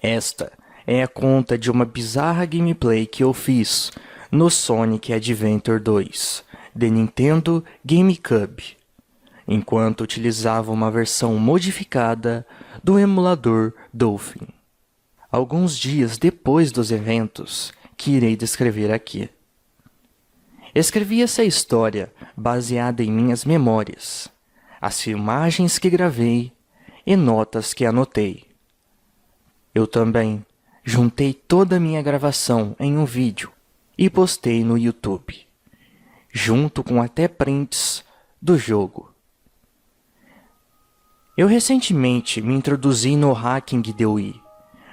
Esta é a conta de uma bizarra gameplay que eu fiz no Sonic Adventure 2 de Nintendo GameCube, enquanto utilizava uma versão modificada do emulador Dolphin. Alguns dias depois dos eventos que irei descrever aqui. Escrevi essa história baseada em minhas memórias, as filmagens que gravei e notas que anotei. Eu também juntei toda a minha gravação em um vídeo e postei no YouTube, junto com até prints do jogo. Eu recentemente me introduzi no hacking de Wii,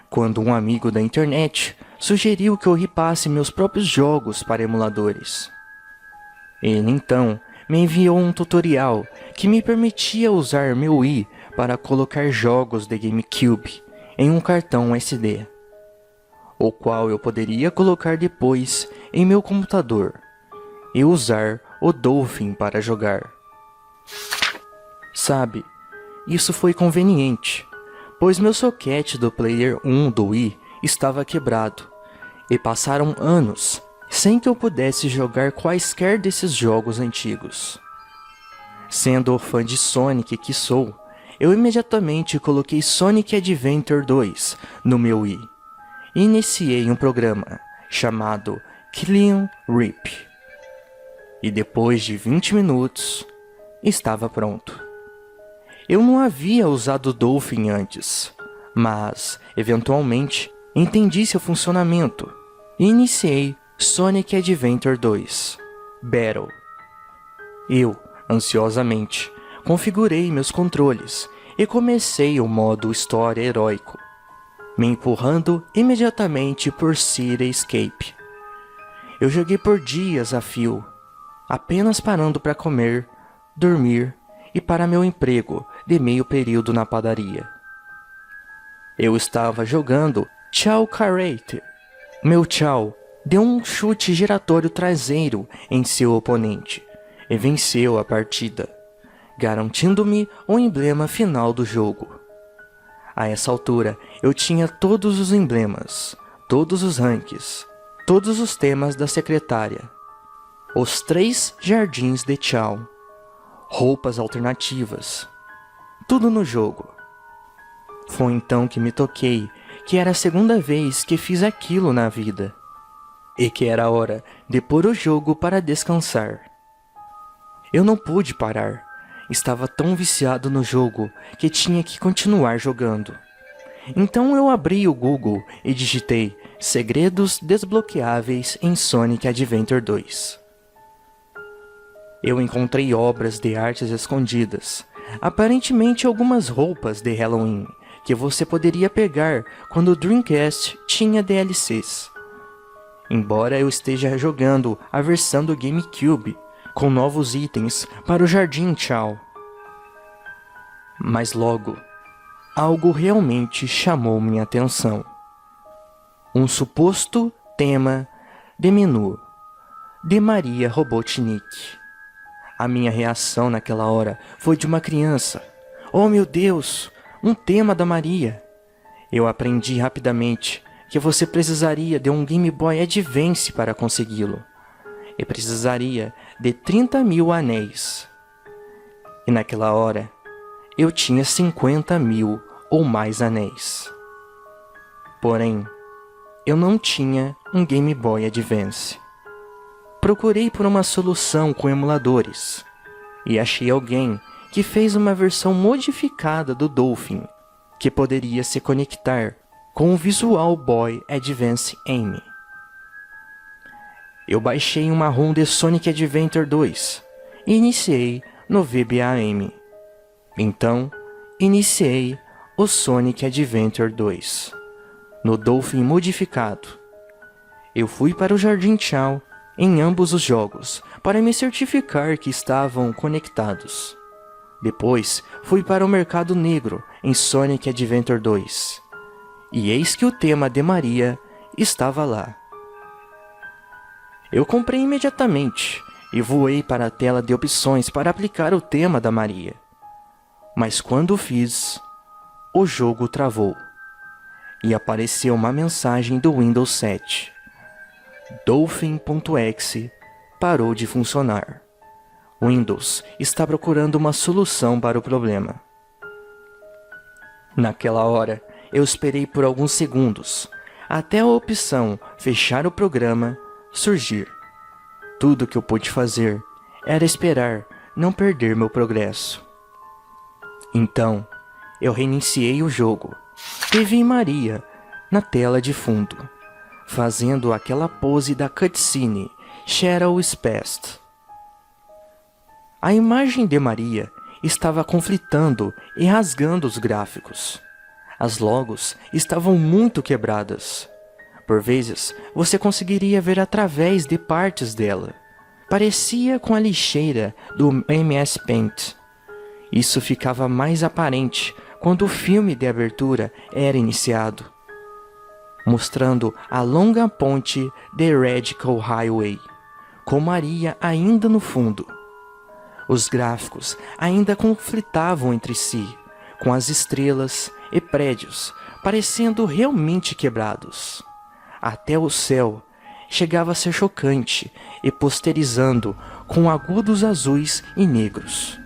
quando um amigo da internet sugeriu que eu ripasse meus próprios jogos para emuladores. Ele então me enviou um tutorial que me permitia usar meu Wii para colocar jogos de GameCube em um cartão SD, o qual eu poderia colocar depois em meu computador e usar o Dolphin para jogar. Sabe, isso foi conveniente, pois meu socket do Player 1 do Wii estava quebrado e passaram anos sem que eu pudesse jogar quaisquer desses jogos antigos. Sendo o fã de Sonic que sou, eu imediatamente coloquei Sonic Adventure 2 no meu Wii e iniciei um programa chamado Clean Rip. E depois de 20 minutos, estava pronto. Eu não havia usado Dolphin antes, mas, eventualmente, entendi seu funcionamento e iniciei Sonic Adventure 2 Battle. Eu, ansiosamente, configurei meus controles e comecei o modo História Heróico, me empurrando imediatamente por City Escape. Eu joguei por dias a fio, apenas parando para comer, dormir e para meu emprego de meio período na padaria. Eu estava jogando Chao Karate. Meu Chao deu um chute giratório traseiro em seu oponente e venceu a partida, garantindo-me o emblema final do jogo. A essa altura, eu tinha todos os emblemas, todos os ranks, todos os temas da secretária, os 3 jardins de Chao, roupas alternativas, tudo no jogo. Foi então que me toquei que era a segunda vez que fiz aquilo na vida, e que era hora de pôr o jogo para descansar. Eu não pude parar, estava tão viciado no jogo que tinha que continuar jogando. Então eu abri o Google e digitei segredos desbloqueáveis em Sonic Adventure 2. Eu encontrei obras de artes escondidas, aparentemente algumas roupas de Halloween, que você poderia pegar quando o Dreamcast tinha DLCs. Embora eu esteja jogando a versão do GameCube, com novos itens para o Jardim Chao. Mas logo, algo realmente chamou minha atenção. Um suposto tema de menu de Maria Robotnik. A minha reação naquela hora foi de uma criança. Oh meu Deus, um tema da Maria! Eu aprendi rapidamente que você precisaria de um Game Boy Advance para consegui-lo. E precisaria de 30.000 anéis. E naquela hora, eu tinha 50.000 ou mais anéis. Porém, eu não tinha um Game Boy Advance. Procurei por uma solução com emuladores, e achei alguém que fez uma versão modificada do Dolphin, que poderia se conectar com o Visual Boy Advance Aim. Eu baixei uma ROM de Sonic Adventure 2 e iniciei no VBA-M. Então, iniciei o Sonic Adventure 2, no Dolphin modificado. Eu fui para o Jardim Chao em ambos os jogos para me certificar que estavam conectados. Depois, fui para o Mercado Negro em Sonic Adventure 2. E eis que o tema de Maria estava lá. Eu comprei imediatamente e voei para a tela de opções para aplicar o tema da Maria. Mas quando o fiz, o jogo travou. e apareceu uma mensagem do Windows 7. Dolphin.exe parou de funcionar. Windows está procurando uma solução para o problema. Naquela hora, eu esperei por alguns segundos, até a opção fechar o programa surgir. Tudo que eu pude fazer era esperar não perder meu progresso. Então, eu reiniciei o jogo e vi Maria na tela de fundo, fazendo aquela pose da cutscene Shadows Past. A imagem de Maria estava conflitando e rasgando os gráficos. As logos estavam muito quebradas. Por vezes, você conseguiria ver através de partes dela. Parecia com a lixeira do MS Paint. Isso ficava mais aparente quando o filme de abertura era iniciado, mostrando a longa ponte de Radical Highway, com Maria ainda no fundo. Os gráficos ainda conflitavam entre si, com as estrelas e prédios parecendo realmente quebrados. Até o céu chegava a ser chocante e posterizando com agudos azuis e negros.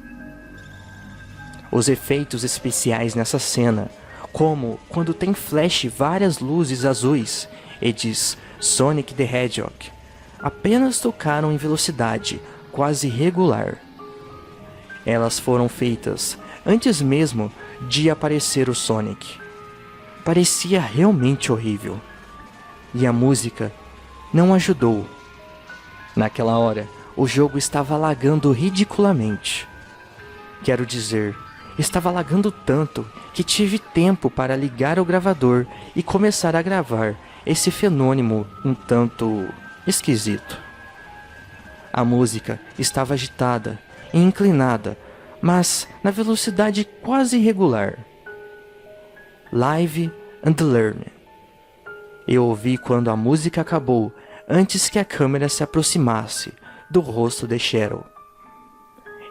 Os efeitos especiais nessa cena, como quando tem flash várias luzes azuis e diz Sonic the Hedgehog, apenas tocaram em velocidade quase regular. Elas foram feitas antes mesmo de aparecer o Sonic. Parecia realmente horrível. E a música não ajudou. Naquela hora, o jogo estava lagando ridiculamente. Quero dizer, estava lagando tanto que tive tempo para ligar o gravador e começar a gravar esse fenômeno um tanto esquisito. A música estava agitada e inclinada, mas na velocidade quase regular. Live and Learn. Eu ouvi quando a música acabou, antes que a câmera se aproximasse do rosto de Cheryl.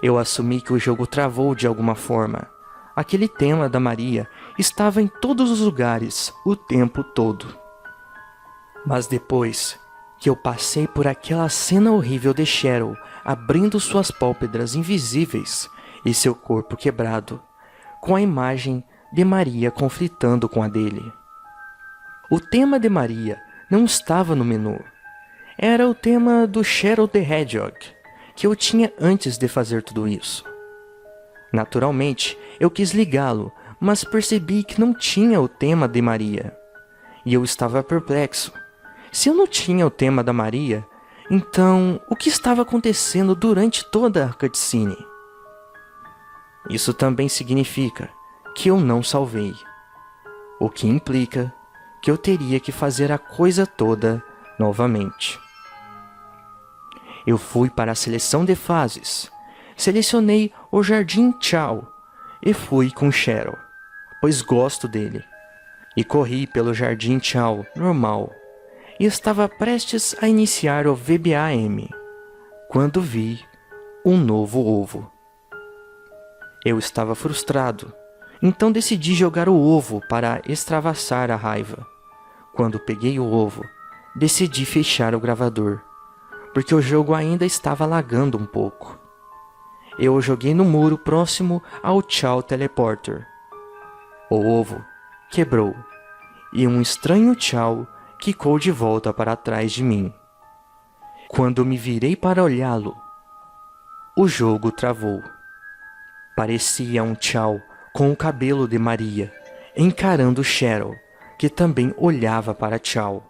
Eu assumi que o jogo travou de alguma forma. Aquele tema da Maria estava em todos os lugares, o tempo todo. Mas depois que eu passei por aquela cena horrível de Cheryl abrindo suas pálpebras invisíveis e seu corpo quebrado, com a imagem de Maria conflitando com a dele. O tema de Maria não estava no menu. Era o tema do Shadow the Hedgehog, que eu tinha antes de fazer tudo isso. Naturalmente, eu quis ligá-lo, mas percebi que não tinha o tema de Maria. E eu estava perplexo. Se eu não tinha o tema da Maria, então o que estava acontecendo durante toda a cutscene? Isso também significa que eu não salvei, o que implica que eu teria que fazer a coisa toda novamente. Eu fui para a seleção de fases, selecionei o Jardim Chao e fui com Cheryl, pois gosto dele, e corri pelo Jardim Chao normal, e estava prestes a iniciar o VBAM, quando vi um novo ovo. Eu estava frustrado, então decidi jogar o ovo para extravasar a raiva. Quando peguei o ovo, decidi fechar o gravador, porque o jogo ainda estava lagando um pouco. Eu o joguei no muro próximo ao Chao Teleporter. O ovo quebrou, e um estranho Chao quicou de volta para trás de mim. Quando me virei para olhá-lo, o jogo travou. Parecia um Chao com o cabelo de Maria, encarando Cheryl, que também olhava para Chao.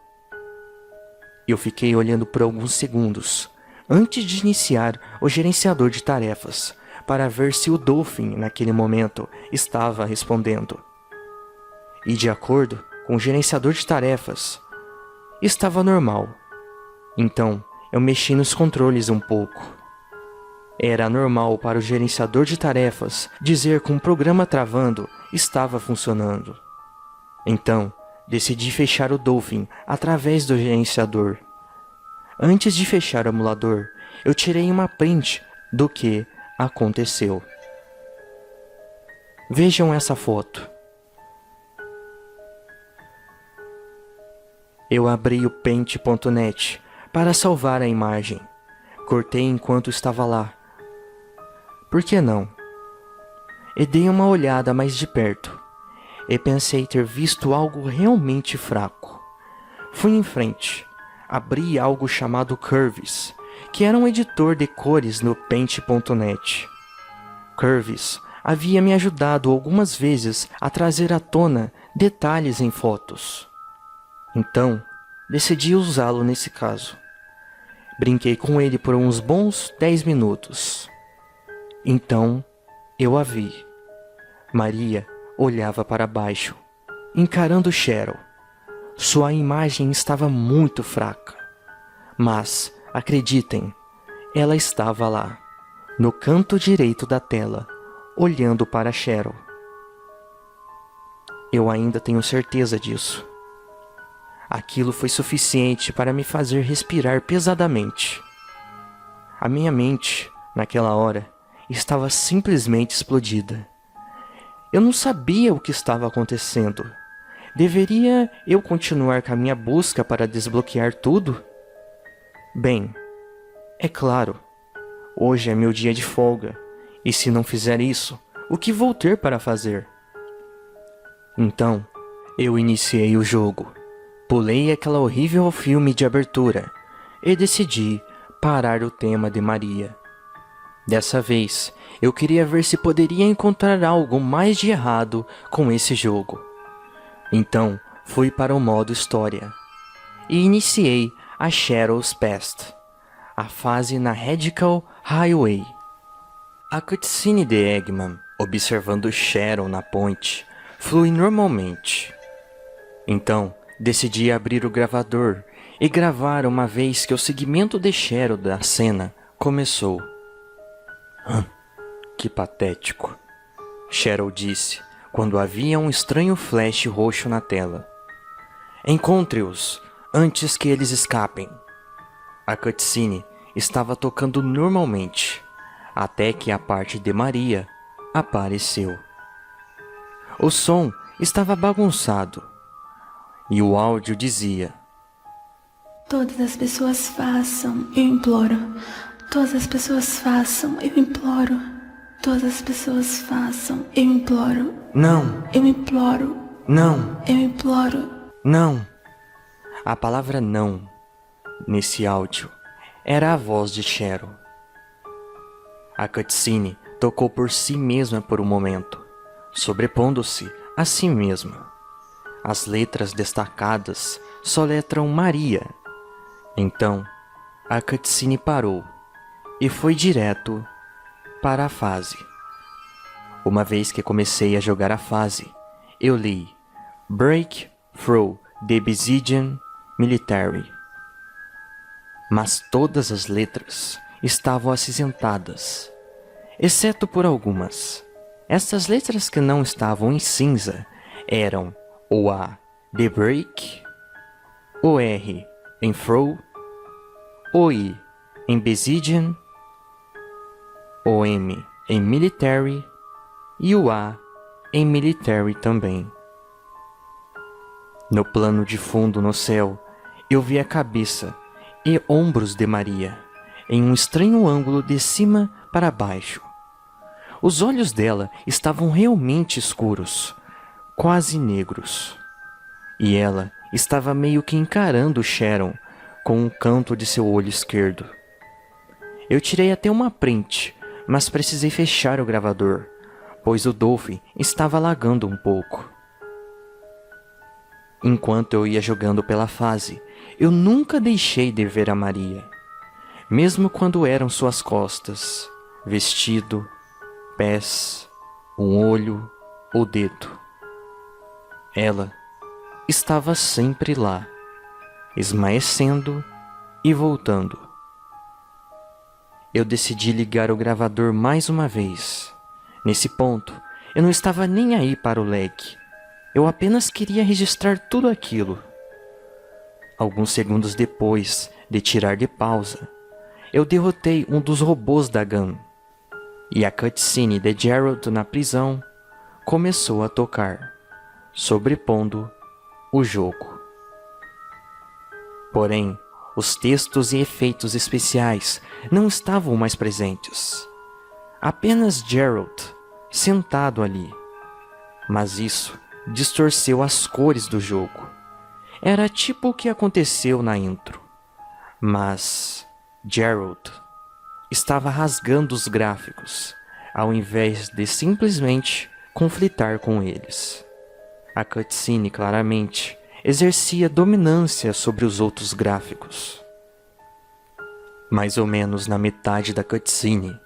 Eu fiquei olhando por alguns segundos, antes de iniciar o gerenciador de tarefas, para ver se o Dolphin, naquele momento, estava respondendo. E de acordo com o gerenciador de tarefas, estava normal. Então, eu mexi nos controles um pouco. Era normal para o gerenciador de tarefas dizer que um programa travando estava funcionando. Então, decidi fechar o Dolphin através do gerenciador. Antes de fechar o emulador, eu tirei uma print do que aconteceu. Vejam essa foto. Eu abri o Paint.net para salvar a imagem. Cortei enquanto estava lá. Por que não? E dei uma olhada mais de perto. E pensei ter visto algo realmente fraco. Fui em frente. Abri algo chamado Curves, que era um editor de cores no Paint.net. Curves havia me ajudado algumas vezes a trazer à tona detalhes em fotos. Então, decidi usá-lo nesse caso. Brinquei com ele por uns bons 10 minutos. Então, eu a vi. Maria olhava para baixo, encarando Cheryl. Sua imagem estava muito fraca. Mas, acreditem, ela estava lá, no canto direito da tela, olhando para Cheryl. Eu ainda tenho certeza disso. Aquilo foi suficiente para me fazer respirar pesadamente. A minha mente, naquela hora, estava simplesmente explodida. Eu não sabia o que estava acontecendo. Deveria eu continuar com a minha busca para desbloquear tudo? Bem, é claro, hoje é meu dia de folga, e se não fizer isso, o que vou ter para fazer? Então, eu iniciei o jogo. Pulei aquela horrível filme de abertura e decidi parar o tema de Maria. Dessa vez, eu queria ver se poderia encontrar algo mais de errado com esse jogo. Então, fui para o modo história e iniciei a Cheryl's Past, a fase na Radical Highway. A cutscene de Eggman, observando Cheryl na ponte, flui normalmente. Então, decidi abrir o gravador e gravar uma vez que o segmento de Cheryl da cena começou. Que patético, Cheryl disse quando havia um estranho flash roxo na tela. Encontre-os antes que eles escapem. A cutscene estava tocando normalmente, até que a parte de Maria apareceu. O som estava bagunçado e o áudio dizia: todas as pessoas façam, eu imploro. Todas as pessoas façam, eu imploro. Todas as pessoas façam, eu imploro. Não! Eu imploro. Não! Eu imploro. Não! A palavra não, nesse áudio, era a voz de Cheryl. A cutscene tocou por si mesma por um momento, sobrepondo-se a si mesma. As letras destacadas soletram Maria. Então, a cutscene parou e foi direto para a fase. Uma vez que comecei a jogar a fase, eu li Break Through the Besieged Military. Mas todas as letras estavam acinzentadas, exceto por algumas. Essas letras que não estavam em cinza eram o A de Break, o R em Through, o I em Besieged, o M em Military e o A em Military também. No plano de fundo no céu, eu vi a cabeça e ombros de Maria, em um estranho ângulo de cima para baixo. Os olhos dela estavam realmente escuros, quase negros. E ela estava meio que encarando Sharon com um canto de seu olho esquerdo. Eu tirei até uma print, mas precisei fechar o gravador, pois o Dolphin estava lagando um pouco. Enquanto eu ia jogando pela fase, eu nunca deixei de ver a Maria, mesmo quando eram suas costas, vestido, pés, um olho ou dedo. Ela estava sempre lá, esmaecendo e voltando. Eu decidi ligar o gravador mais uma vez. Nesse ponto, eu não estava nem aí para o lag. Eu apenas queria registrar tudo aquilo. Alguns segundos depois de tirar de pausa, eu derrotei um dos robôs da GUN. E a cutscene de Gerald na prisão começou a tocar, sobrepondo o jogo. Porém, os textos e efeitos especiais não estavam mais presentes. Apenas Gerald, sentado ali. Mas isso distorceu as cores do jogo. Era tipo o que aconteceu na intro. Mas Gerald estava rasgando os gráficos, ao invés de simplesmente conflitar com eles. A cutscene claramente exercia dominância sobre os outros gráficos. Mais ou menos na metade da cutscene,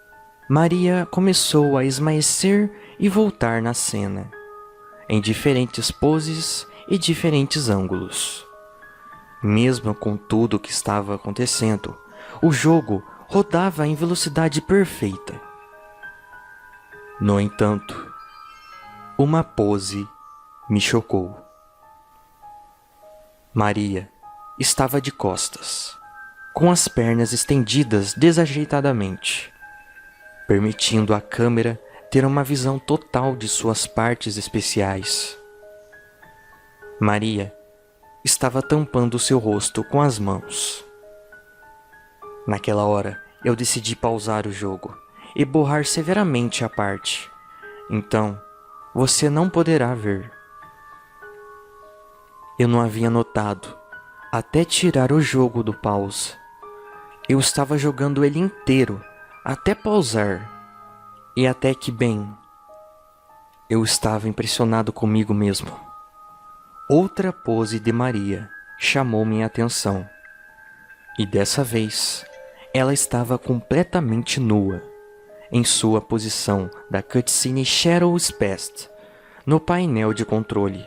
Maria começou a esmaecer e voltar na cena, em diferentes poses e diferentes ângulos. Mesmo com tudo o que estava acontecendo, o jogo rodava em velocidade perfeita. No entanto, uma pose me chocou. Maria estava de costas, com as pernas estendidas desajeitadamente, permitindo à câmera ter uma visão total de suas partes especiais. Maria estava tampando seu rosto com as mãos. Naquela hora, eu decidi pausar o jogo e borrar severamente a parte. Então, você não poderá ver. Eu não havia notado, até tirar o jogo do pause. Eu estava jogando ele inteiro, até pausar. E até que bem, eu estava impressionado comigo mesmo. Outra pose de Maria chamou minha atenção. E dessa vez, ela estava completamente nua, em sua posição da cutscene Shadow's Past, no painel de controle.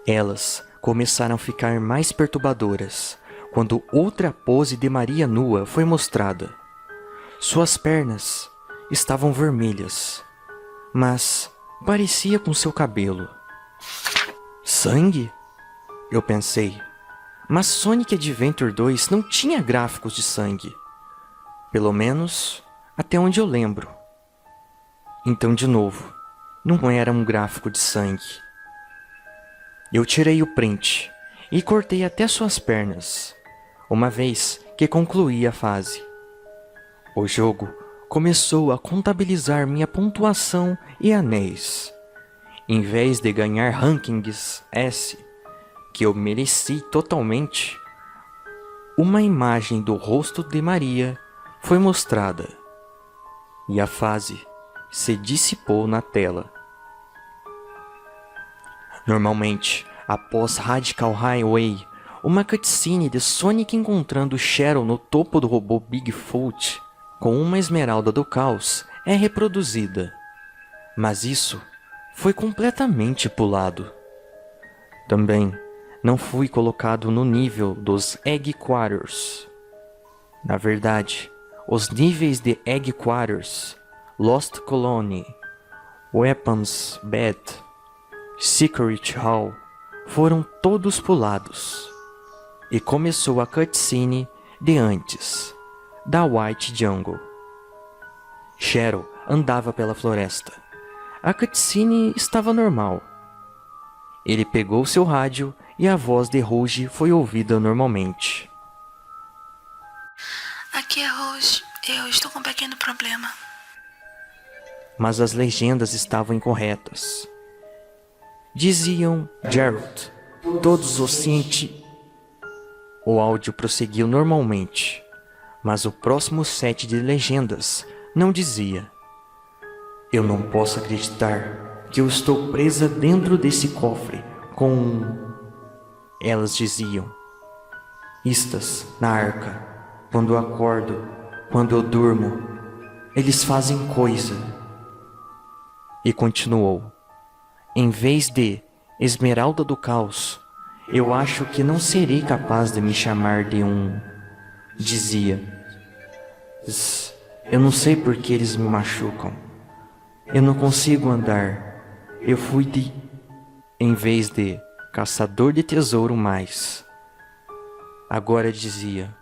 Elas começaram a ficar mais perturbadoras quando outra pose de Maria nua foi mostrada. Suas pernas estavam vermelhas, mas parecia com seu cabelo. Sangue? Eu pensei. Mas Sonic Adventure 2 não tinha gráficos de sangue. Pelo menos, até onde eu lembro. Então, de novo, não era um gráfico de sangue. Eu tirei o print e cortei até suas pernas, uma vez que concluí a fase. O jogo começou a contabilizar minha pontuação e anéis. Em vez de ganhar rankings S, que eu mereci totalmente, uma imagem do rosto de Maria foi mostrada e a fase se dissipou na tela. Normalmente, após Radical Highway, uma cutscene de Sonic encontrando Shadow no topo do robô Bigfoot com uma esmeralda do caos é reproduzida, mas isso foi completamente pulado. Também não fui colocado no nível dos Egg Quarters. Na verdade, os níveis de Egg Quarters, Lost Colony, Weapons Bed, Secret Hall foram todos pulados. E começou a cutscene de antes, da White Jungle. Shadow andava pela floresta. A cutscene estava normal. Ele pegou seu rádio e a voz de Rouge foi ouvida normalmente. Aqui é Rouge. Eu estou com um pequeno problema. Mas as legendas estavam incorretas. Diziam Gerald, todos os cientistas. O áudio prosseguiu normalmente, mas o próximo set de legendas não dizia: eu não posso acreditar que eu estou presa dentro desse cofre com... Elas diziam: Istas na arca, quando eu acordo, quando eu durmo, eles fazem coisa. E continuou: em vez de Esmeralda do Caos, eu acho que não serei capaz de me chamar de um... Dizia: eu não sei por que eles me machucam. Eu não consigo andar. Eu fui de... Em vez de Caçador de Tesouro mais. Agora dizia: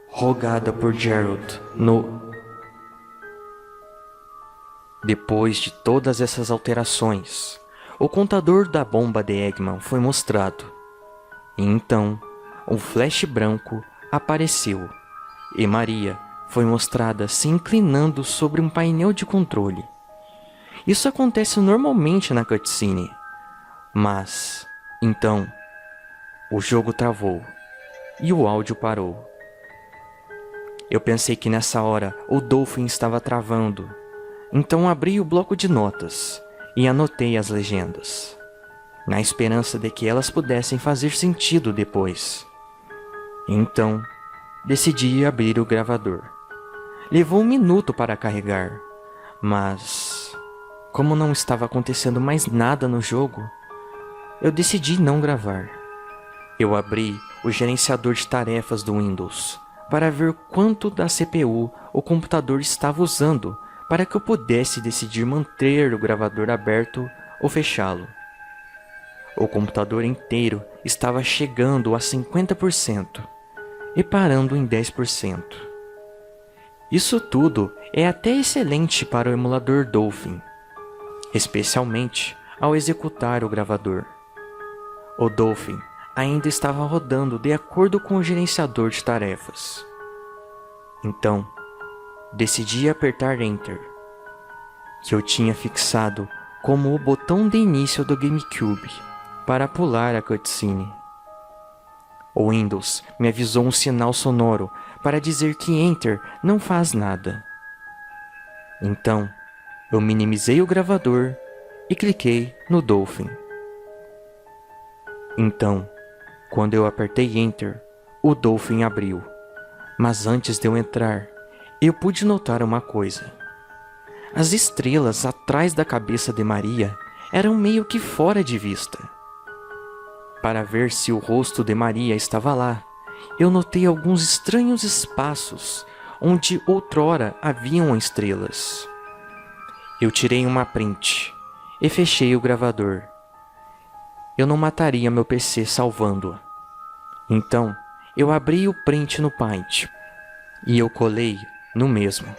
rogada por Gerald no... Depois de todas essas alterações, o contador da bomba de Eggman foi mostrado. E então, o flash branco apareceu e Maria foi mostrada se inclinando sobre um painel de controle. Isso acontece normalmente na cutscene, mas então o jogo travou e o áudio parou. Eu pensei que nessa hora o Dolphin estava travando, então abri o bloco de notas e anotei as legendas, na esperança de que elas pudessem fazer sentido depois. Então, decidi abrir o gravador. Levou 1 minuto para carregar, mas como não estava acontecendo mais nada no jogo, eu decidi não gravar. Eu abri o gerenciador de tarefas do Windows para ver quanto da CPU o computador estava usando para que eu pudesse decidir manter o gravador aberto ou fechá-lo. O computador inteiro estava chegando a 50% e parando em 10%. Isso tudo é até excelente para o emulador Dolphin, especialmente ao executar o gravador. O Dolphin ainda estava rodando de acordo com o gerenciador de tarefas. Então, decidi apertar Enter, que eu tinha fixado como o botão de início do GameCube para pular a cutscene. O Windows me avisou um sinal sonoro para dizer que Enter não faz nada. Então, eu minimizei o gravador e cliquei no Dolphin. Então, quando eu apertei Enter, o Dolphin abriu. Mas antes de eu entrar, eu pude notar uma coisa. As estrelas atrás da cabeça de Maria eram meio que fora de vista. Para ver se o rosto de Maria estava lá, eu notei alguns estranhos espaços onde outrora haviam estrelas. Eu tirei uma print e fechei o gravador. Eu não mataria meu PC salvando-a. Então, eu abri o print no Paint e eu colei no mesmo.